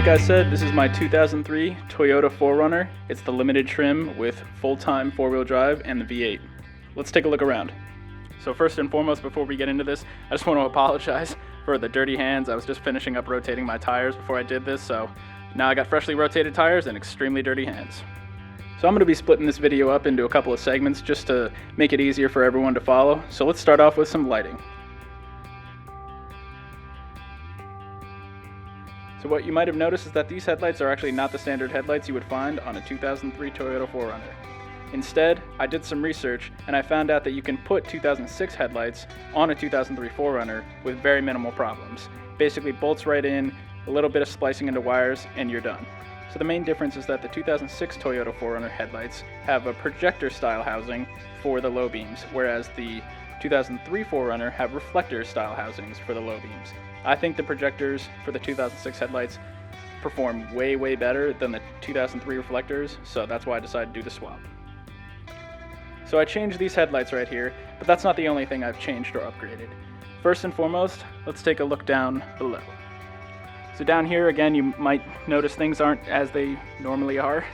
I said, this is my 2003 Toyota 4Runner. It's the limited trim with full-time four-wheel drive and the V8. Let's take a look around. So first and foremost, before we get into this, I just want to apologize for the dirty hands. I was just finishing up rotating my tires before I did this, so now I got freshly rotated tires and extremely dirty hands. So I'm going to be splitting this video up into a couple of segments just to make it easier for everyone to follow. So let's start off with some lighting. So what you might have noticed is that these headlights are actually not the standard headlights you would find on a 2003 Toyota 4Runner. Instead, I did some research and I found out that you can put 2006 headlights on a 2003 4Runner with very minimal problems. Basically bolts right in, a little bit of splicing into wires, and you're done. So the main difference is that the 2006 Toyota 4Runner headlights have a projector style housing for the low beams, whereas the 2003 4Runner have reflector style housings for the low beams. I think the projectors for the 2006 headlights perform way better than the 2003 reflectors, so that's why I decided to do the swap. So I changed these headlights right here, but that's not the only thing I've changed or upgraded. First and foremost, let's take a look down below. So down here, again, you might notice things aren't as they normally are.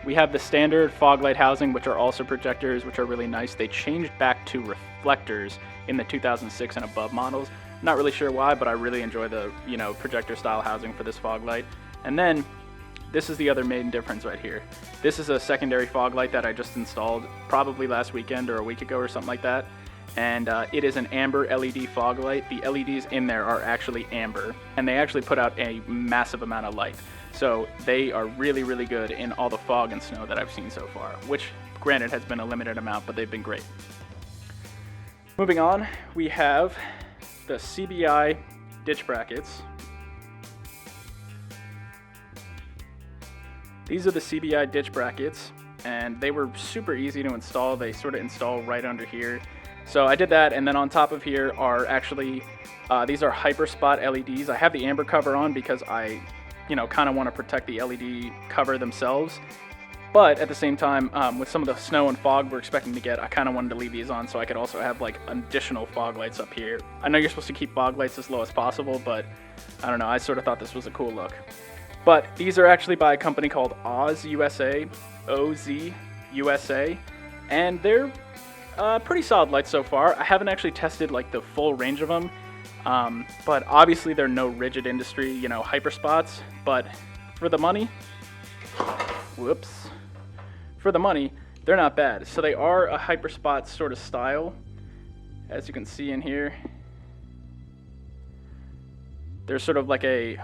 We have the standard fog light housing, which are also projectors, which are really nice. They changed back to reflectors in the 2006 and above models. Not really sure why, but I really enjoy the, projector style housing for this fog light. And then this is the other main difference right here. This is a secondary fog light that I just installed probably last weekend or a week ago or something like that. And it is an amber LED fog light. The LEDs in there are actually amber, and they actually put out a massive amount of light. So they are really good in all the fog and snow that I've seen so far, which granted has been a limited amount, but they've been great. Moving on, we have the CBI ditch brackets. These are the CBI ditch brackets, and they were super easy to install. They sort of install right under here. So I did that, and then on top of here are actually, these are Hyperspot LEDs. I have the amber cover on because I, kind of want to protect the LED cover themselves. But at the same time, with some of the snow and fog we're expecting to get, I kind of wanted to leave these on so I could also have like additional fog lights up here. I know you're supposed to keep fog lights as low as possible, but I don't know, I sort of thought this was a cool look. But these are actually by a company called Oz USA, OZ USA, and they're pretty solid lights so far. I haven't actually tested like the full range of them, but obviously they're no rigid industry, Hyperspots, but for the money, for the money, they're not bad. So they are a Hyperspot sort of style, as you can see in here. They're sort of like a,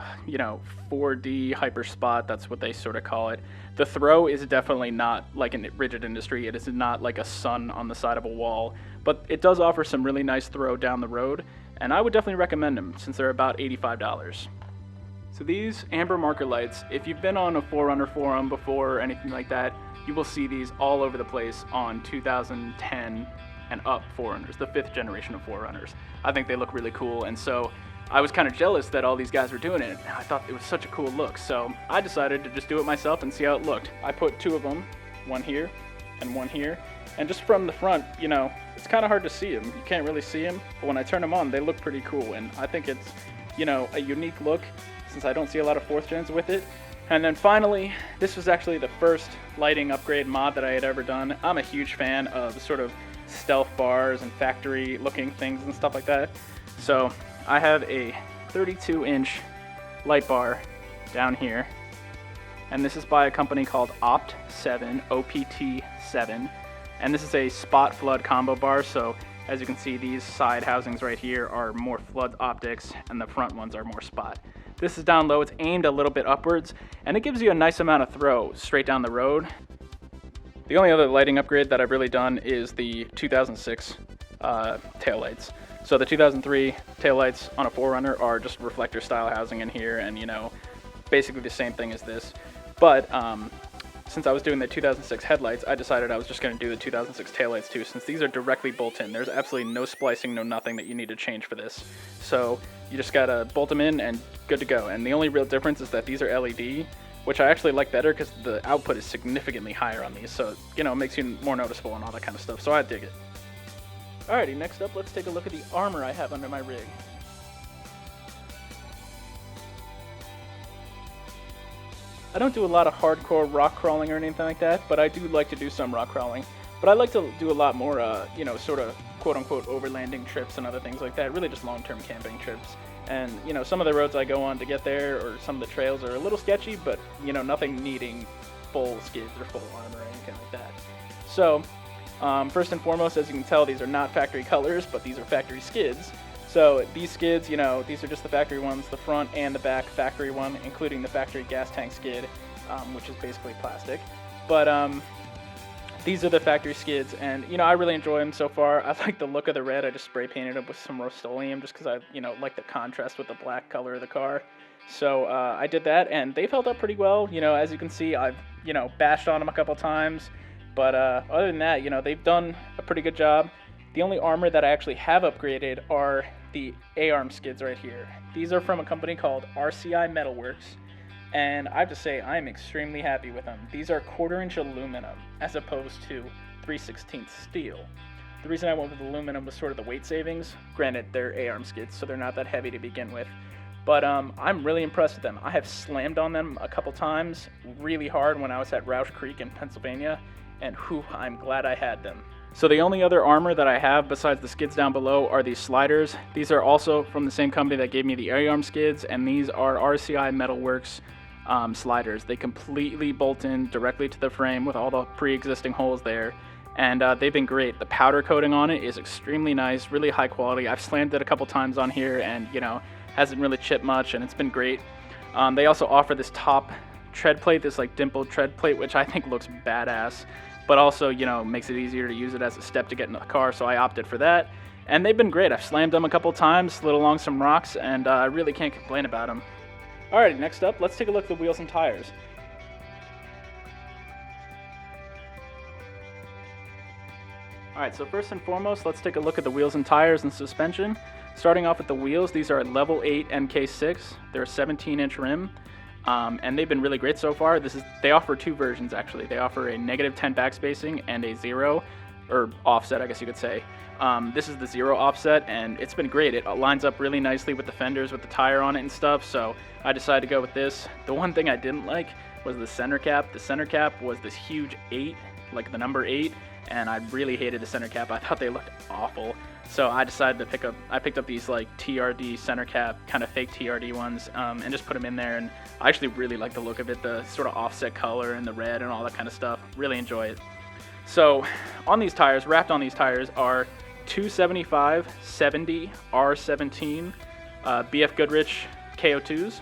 4D Hyperspot, that's what they sort of call it. The throw is definitely not like a rigid industry. It is not like a sun on the side of a wall, but it does offer some really nice throw down the road, and I would definitely recommend them since they're about $85. So these amber marker lights, if you've been on a 4Runner forum before or anything like that, you will see these all over the place on 2010 and up 4Runners, the 5th generation of 4Runners. I think they look really cool, and so I was kind of jealous that all these guys were doing it. I thought it was such a cool look, so I decided to just do it myself and see how it looked. I put two of them, one here and one here, and just from the front, it's kind of hard to see them. You can't really see them, but when I turn them on, they look pretty cool, and I think it's, a unique look since I don't see a lot of 4th gens with it. And then finally, this was actually the first lighting upgrade mod that I had ever done. I'm a huge fan of sort of stealth bars and factory looking things and stuff like that. So I have a 32-inch light bar down here, and this is by a company called Opt7, OPT7, and this is a spot flood combo bar. So as you can see, these side housings right here are more flood optics, and the front ones are more spot. This is down low, it's aimed a little bit upwards, and it gives you a nice amount of throw straight down the road. The only other lighting upgrade that I've really done is the 2006 taillights. So the 2003 taillights on a 4Runner are just reflector style housing in here, and basically the same thing as this. But since I was doing the 2006 headlights, I decided I was just going to do the 2006 taillights too, since these are directly bolt in. There's absolutely no splicing, no nothing that you need to change for this. So you just gotta bolt them in and good to go. And the only real difference is that these are LED, which I actually like better because the output is significantly higher on these. So, it makes you more noticeable and all that kind of stuff. So I dig it. Alrighty, next up, let's take a look at the armor I have under my rig. I don't do a lot of hardcore rock crawling or anything like that, but I do like to do some rock crawling. But I like to do a lot more, sort of quote-unquote overlanding trips and other things like that, really just long-term camping trips. And, some of the roads I go on to get there, or some of the trails are a little sketchy, but, nothing needing full skids or full armor or anything like that. So, first and foremost, as you can tell, these are not factory colors, but these are factory skids. So these skids, these are just the factory ones, the front and the back factory one, including the factory gas tank skid, which is basically plastic. But these are the factory skids, and I really enjoy them so far. I like the look of the red. I just spray painted them with some Rust-Oleum just because I, like the contrast with the black color of the car. So I did that, and they've held up pretty well. As you can see, I've bashed on them a couple times, but other than that, they've done a pretty good job. The only armor that I actually have upgraded are the A-arm skids right here. These are from a company called RCI Metalworks, and I have to say I'm extremely happy with them. These are 1/4-inch aluminum as opposed to 3/16 steel. The reason I went with aluminum was sort of the weight savings. Granted, they're A-arm skids, so they're not that heavy to begin with. But I'm really impressed with them. I have slammed on them a couple times really hard when I was at Roush Creek in Pennsylvania, and whew, I'm glad I had them. So the only other armor that I have besides the skids down below are these sliders. These are also from the same company that gave me the A-arm skids, and these are RCI Metalworks sliders. They completely bolt in directly to the frame with all the pre-existing holes there, and they've been great. The powder coating on it is extremely nice, really high quality. I've slammed it a couple times on here, and hasn't really chipped much, and it's been great. They also offer this top tread plate, this like dimpled tread plate, which I think looks badass, but also, makes it easier to use it as a step to get into the car, so I opted for that. And they've been great. I've slammed them a couple times, slid along some rocks, and I really can't complain about them. Alright, next up, let's take a look at the wheels and tires. Alright, so first and foremost, let's take a look at the wheels and tires and suspension. Starting off with the wheels, these are level 8 MK6. They're a 17-inch rim. And they've been really great so far. They offer two versions actually. They offer a -10 backspacing and a 0, or offset, I guess you could say. This is the 0 offset, and it's been great. It lines up really nicely with the fenders, with the tire on it and stuff, so I decided to go with this. The one thing I didn't like was the center cap. The center cap was this huge 8, like the number 8, and I really hated the center cap. I thought they looked awful. So I decided to picked up these like TRD center cap, kind of fake TRD ones, and just put them in there, and I actually really like the look of it, the sort of offset color and the red and all that kind of stuff. Really enjoy it. So on these tires, wrapped on these tires are 275/70 R17 BF Goodrich KO2s.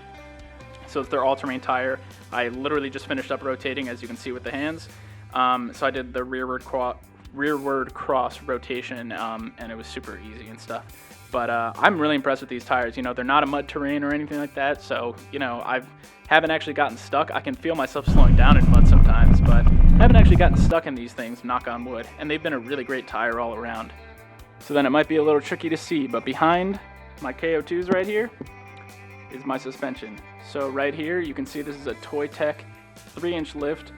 So it's their all-terrain tire. I literally just finished up rotating, as you can see with the hands. So I did the rearward cross rotation, and it was super easy and stuff. But I'm really impressed with these tires. They're not a mud terrain or anything like that, so I haven't actually gotten stuck. I can feel myself slowing down in mud sometimes, but I haven't actually gotten stuck in these things, knock on wood, and they've been a really great tire all around. So then it might be a little tricky to see, but behind my KO2s right here is my suspension. So right here you can see this is a Toytech 3-inch lift.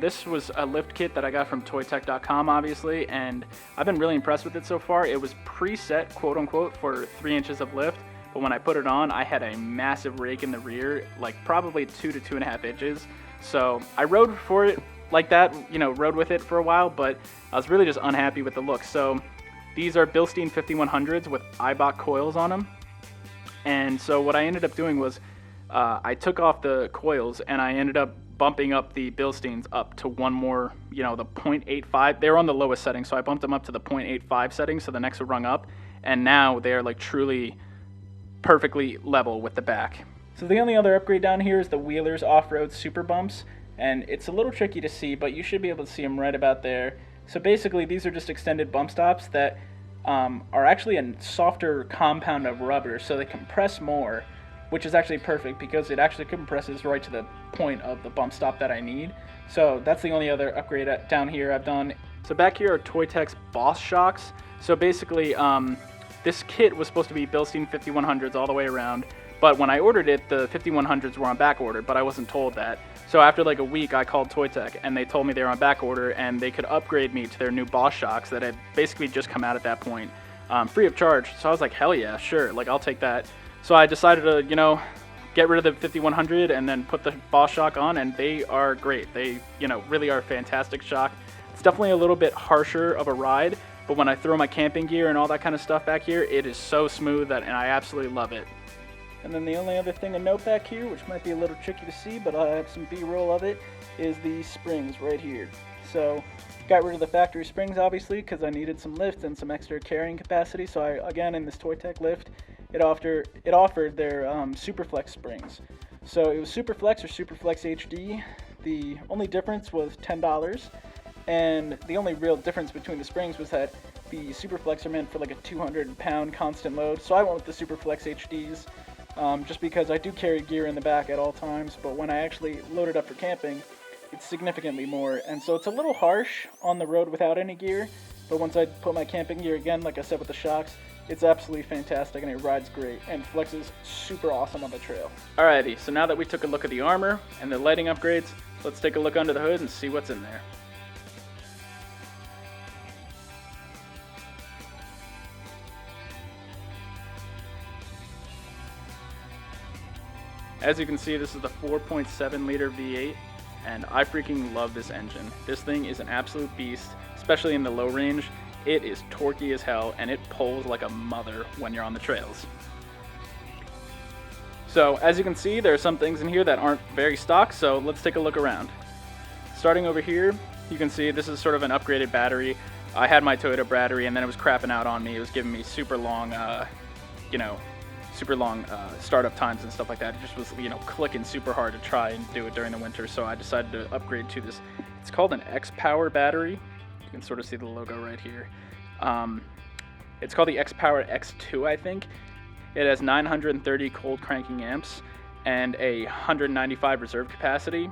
This was a lift kit that I got from toytech.com, obviously, and I've been really impressed with it so far. It was preset, quote unquote, for 3 inches of lift, but when I put it on, I had a massive rake in the rear, like probably 2 to 2.5 inches. So I rode for it like that, rode with it for a while, but I was really just unhappy with the look. So these are Bilstein 5100s with Eibach coils on them. And so what I ended up doing was I took off the coils and I ended up bumping up the Bilsteins up to one more, the 0.85. They were on the lowest setting, so I bumped them up to the 0.85 setting, so the next rung up, and now they are like truly perfectly level with the back. So the only other upgrade down here is the Wheelers Off-Road Super Bumps, and it's a little tricky to see, but you should be able to see them right about there. So basically these are just extended bump stops that are actually a softer compound of rubber, so they compress more, which is actually perfect because it actually compresses right to the point of the bump stop that I need. So that's the only other upgrade down here I've done. So back here are Toytech's Boss shocks. So basically this kit was supposed to be Bilstein 5100s all the way around, but when I ordered it, the 5100s were on back order, but I wasn't told that. So after like a week, I called Toytech and they told me they were on back order and they could upgrade me to their new Boss shocks that had basically just come out at that point, free of charge. So I was like, hell yeah, sure, like I'll take that. So I decided to, get rid of the 5100 and then put the Boss shock on, and they are great. They, you know, really are a fantastic shock. It's definitely a little bit harsher of a ride, but when I throw my camping gear and all that kind of stuff back here, it is so smooth and I absolutely love it. And then the only other thing to note back here, which might be a little tricky to see, but I have some B-roll of it, is the springs right here. So got rid of the factory springs, obviously, because I needed some lift and some extra carrying capacity. So I, again, in this Toytech lift, it offered their Superflex springs. So it was Superflex or Superflex HD. The only difference was $10, and the only real difference between the springs was that the Superflex are meant for like a 200-pound constant load. So I went with the Superflex HDs. Just because I do carry gear in the back at all times, but when I actually load it up for camping, it's significantly more, and so it's a little harsh on the road without any gear, but once I put my camping gear, again, like I said with the shocks, it's absolutely fantastic and it rides great and flexes super awesome on the trail. Alrighty, so now that we took a look at the armor and the lighting upgrades, let's take a look under the hood and see what's in there. As you can see, this is the 4.7 liter V8, and I freaking love this engine. This thing is an absolute beast, especially in the low range. It is torquey as hell, and it pulls like a mother when you're on the trails. So as you can see, there are some things in here that aren't very stock, so let's take a look around. Starting over here, you can see this is sort of an upgraded battery. I had my Toyota battery, and then it was crapping out on me. It was giving me super long, startup times and stuff like that. It just was, clicking super hard to try and do it during the winter, so I decided to upgrade to this. It's called an X-Power battery. You can sort of see the logo right here. It's called the X-Power X2, I think. It has 930 cold cranking amps and a 195 reserve capacity.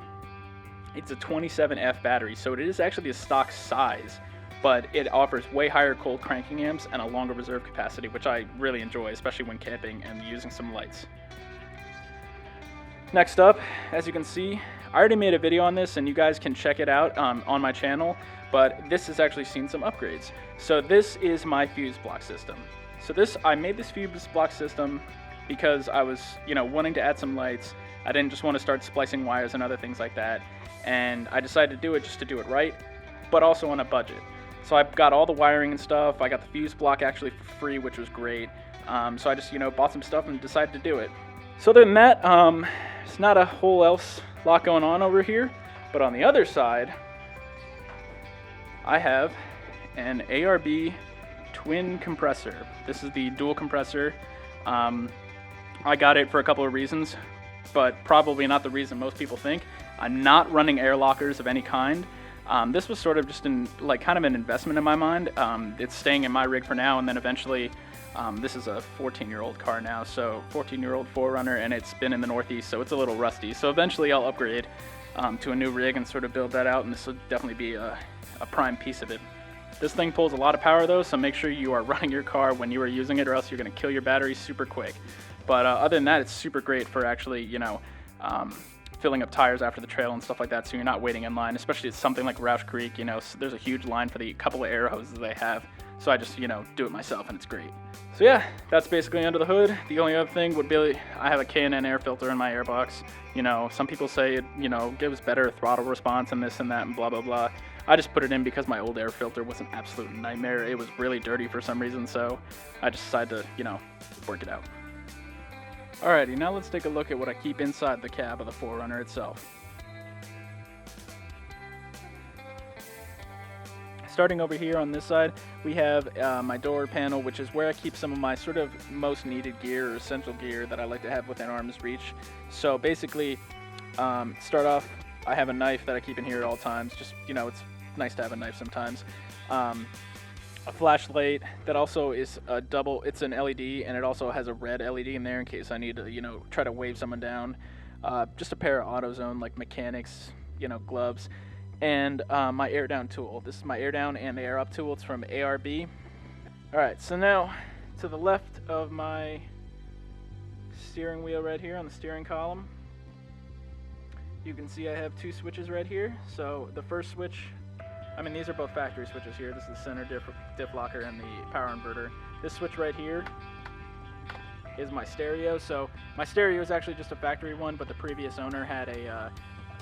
It's a 27F battery, so it is actually a stock size, but it offers way higher cold cranking amps and a longer reserve capacity, which I really enjoy, especially when camping and using some lights. Next up, as you can see, I already made a video on this and you guys can check it out on my channel, but this has actually seen some upgrades. So this is my fuse block system. So I made this fuse block system because I was, wanting to add some lights. I didn't just want to start splicing wires and other things like that. And I decided to do it just to do it right, but also on a budget. So I got all the wiring and stuff. I got the fuse block actually for free, which was great. So I just, bought some stuff and decided to do it. So other than that, it's not a whole lot going on over here. But on the other side, I have an ARB twin compressor. This is the dual compressor. I got it for a couple of reasons, but probably not the reason most people think. I'm not running air lockers of any kind. This was sort of just kind of an investment in my mind. It's staying in my rig for now, and then eventually, this is a 14-year-old car now, so 14-year-old 4Runner, and it's been in the Northeast, so it's a little rusty. So eventually I'll upgrade to a new rig and sort of build that out, and this will definitely be a prime piece of it. This thing pulls a lot of power though, so make sure you are running your car when you are using it, or else you're going to kill your battery super quick. But other than that, it's super great for actually, filling up tires after the trail and stuff like that, so you're not waiting in line, especially at something like Rausch Creek. There's a huge line for the couple of air hoses they have, so I just, do it myself, and it's great. So yeah, that's basically under the hood. The only other thing would be I have a K&N air filter in my airbox. Some people say it, gives better throttle response and this and that and blah, blah, blah. I just put it in because my old air filter was an absolute nightmare. It was really dirty for some reason, so I just decided to, work it out. Alrighty, now let's take a look at what I keep inside the cab of the 4Runner itself. Starting over here on this side, we have my door panel, which is where I keep some of my sort of most needed gear or essential gear that I like to have within arm's reach. So basically, start off, I have a knife that I keep in here at all times. Just, it's nice to have a knife sometimes. A flashlight that also is it's an LED, and it also has a red LED in there in case I need to, try to wave someone down. Just a pair of AutoZone, like mechanics, gloves. And my air down tool. This is my air down and air up tool. It's from ARB. Alright, so now to the left of my steering wheel right here on the steering column, you can see I have two switches right here. So the first switch, these are both factory switches here. This is the center diff locker and the power inverter. This switch right here is my stereo. So my stereo is actually just a factory one, but the previous owner had a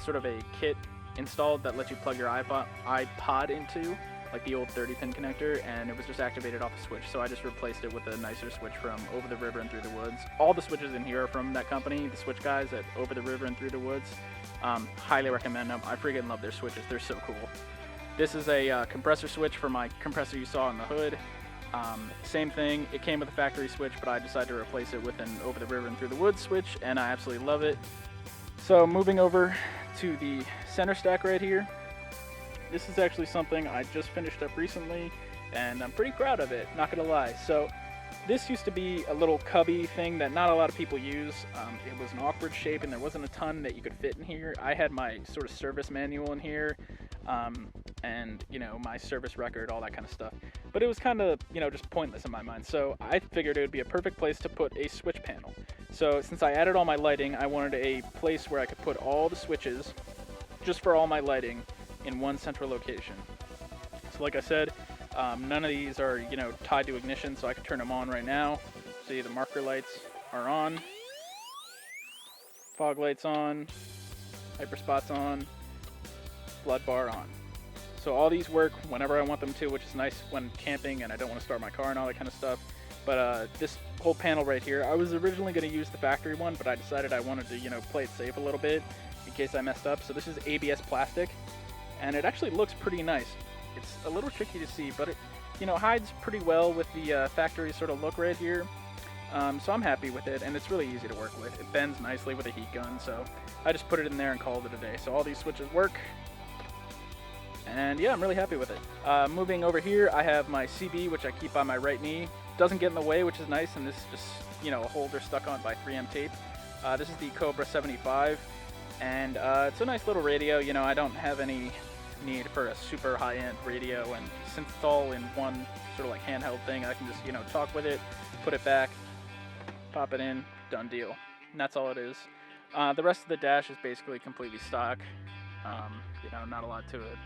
sort of a kit installed that lets you plug your iPod into, like the old 30-pin connector, and it was just activated off a switch. So I just replaced it with a nicer switch from Over the River and Through the Woods. All the switches in here are from that company, the switch guys at Over the River and Through the Woods. Highly recommend them. I freaking love their switches. They're so cool. This is a compressor switch for my compressor you saw in the hood. Same thing, it came with a factory switch, but I decided to replace it with an Over the River and Through the Woods switch, and I absolutely love it. So moving over to the center stack right here. This is actually something I just finished up recently, and I'm pretty proud of it, not gonna lie. So this used to be a little cubby thing that not a lot of people use. It was an awkward shape and there wasn't a ton that you could fit in here. I had my sort of service manual in here, and you know, my service record, all that kind of stuff. But it was kind of, you know, just pointless in my mind. So I figured it would be a perfect place to put a switch panel. So since I added all my lighting, I wanted a place where I could put all the switches, just for all my lighting, in one central location. So like I said, none of these are, you know, tied to ignition, so I can turn them on right now. See, the marker lights are on, fog lights on, hyperspot's on, flood bar on. So all these work whenever I want them to, which is nice when camping and I don't want to start my car and all that kind of stuff. But this whole panel right here, I was originally going to use the factory one, but I decided I wanted to, you know, play it safe a little bit in case I messed up. So this is ABS plastic, and it actually looks pretty nice. It's a little tricky to see, but it, you know, hides pretty well with the factory sort of look right here. So I'm happy with it, and it's really easy to work with. It bends nicely with a heat gun, so I just put it in there and called it a day. So all these switches work, and yeah, I'm really happy with it. Moving over here, I have my CB, which I keep on my right knee. Doesn't get in the way, which is nice, and this is just, you know, a holder stuck on by 3M tape. This is the Cobra 75, and it's a nice little radio. You know, I don't have any need for a super high-end radio, and since it's all in one sort of like handheld thing, I can just, you know, talk with it, put it back, pop it in, done deal. And that's all it is. The rest of the dash is basically completely stock. You know, not a lot to it.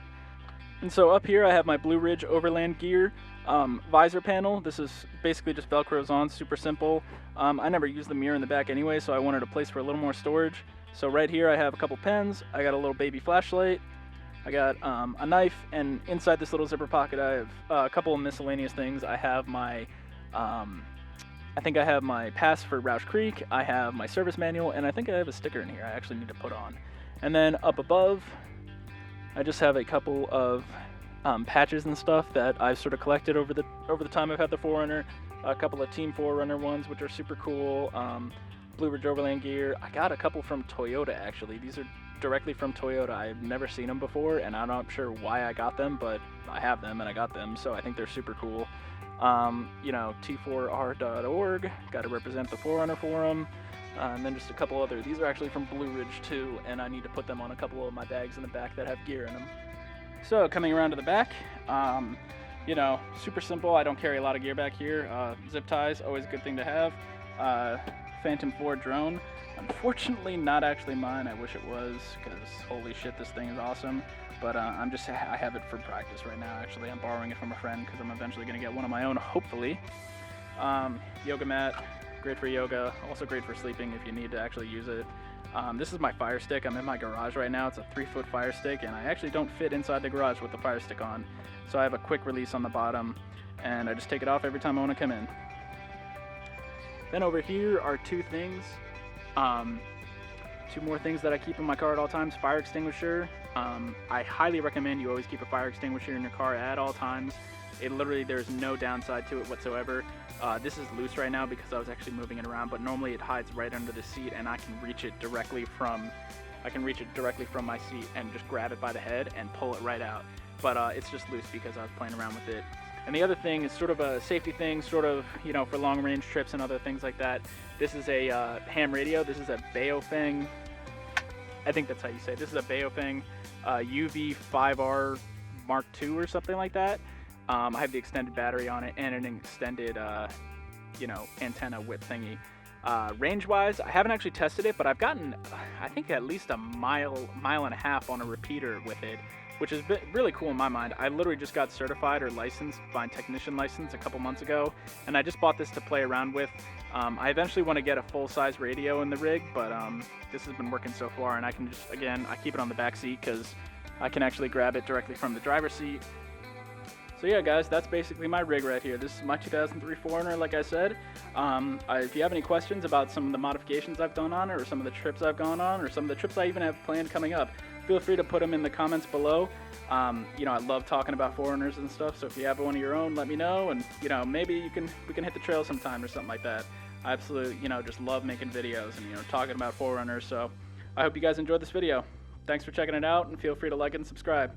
And so up here I have my Blue Ridge Overland Gear visor panel. This is basically just Velcros on, super simple. I never use the mirror in the back anyway, so I wanted a place for a little more storage. So right here I have a couple pens, I got a little baby flashlight, I got a knife, and inside this little zipper pocket I have a couple of miscellaneous things. I have my, I think I have my pass for Roush Creek, I have my service manual, and I think I have a sticker in here I actually need to put on. And then up above, I just have a couple of patches and stuff that I've sort of collected over the time I've had the 4Runner. A couple of Team 4Runner ones, which are super cool. Blue Ridge Overland Gear. I got a couple from Toyota, actually. These are directly from Toyota. I've never seen them before, and I'm not sure why I got them, but I have them and I got them, so I think they're super cool. You know, T4R.org, got to represent the 4Runner forum. And then just a couple other. These are actually from Blue Ridge too, and I need to put them on a couple of my bags in the back that have gear in them. So coming around to the back, you know, super simple. I don't carry a lot of gear back here. Zip ties, always a good thing to have. Phantom 4 drone. Unfortunately, not actually mine. I wish it was, because holy shit, this thing is awesome. But I have it for practice right now. Actually, I'm borrowing it from a friend because I'm eventually going to get one of my own, hopefully. Yoga mat. Great for yoga, also great for sleeping if you need to actually use it. This is my fire stick. I'm in my garage right now. It's a 3-foot fire stick, and I actually don't fit inside the garage with the fire stick on. So I have a quick release on the bottom, and I just take it off every time I want to come in. Then over here are two things. Two more things that I keep in my car at all times. Fire extinguisher. I highly recommend you always keep a fire extinguisher in your car at all times. It literally, there's no downside to it whatsoever. This is loose right now because I was actually moving it around, but normally it hides right under the seat, and I can reach it directly from my seat and just grab it by the head and pull it right out. But it's just loose because I was playing around with it. And the other thing is sort of a safety thing, sort of, you know, for long range trips and other things like that. This is a ham radio. This is a Baofeng, I think that's how you say it. This is a Baofeng UV5R Mark II or something like that. I have the extended battery on it and an extended, you know, antenna width thingy. Range-wise, I haven't actually tested it, but I've gotten, I think, at least a mile and a half on a repeater with it. which has been really cool in my mind. I literally just got certified or licensed, fine technician license, a couple months ago, and I just bought this to play around with. I eventually want to get a full-size radio in the rig, but this has been working so far, and I can just, again, I keep it on the back seat because I can actually grab it directly from the driver's seat. So yeah, guys, that's basically my rig right here. This is my 2003 4Runner, like I said. If you have any questions about some of the modifications I've done on it, or some of the trips I've gone on, or some of the trips I even have planned coming up, feel free to put them in the comments below. You know, I love talking about 4Runners and stuff, so if you have one of your own, let me know, and you know, maybe we can hit the trail sometime or something like that. I absolutely, you know, just love making videos and, you know, talking about 4Runners. So I hope you guys enjoyed this video. Thanks for checking it out, and feel free to like and subscribe.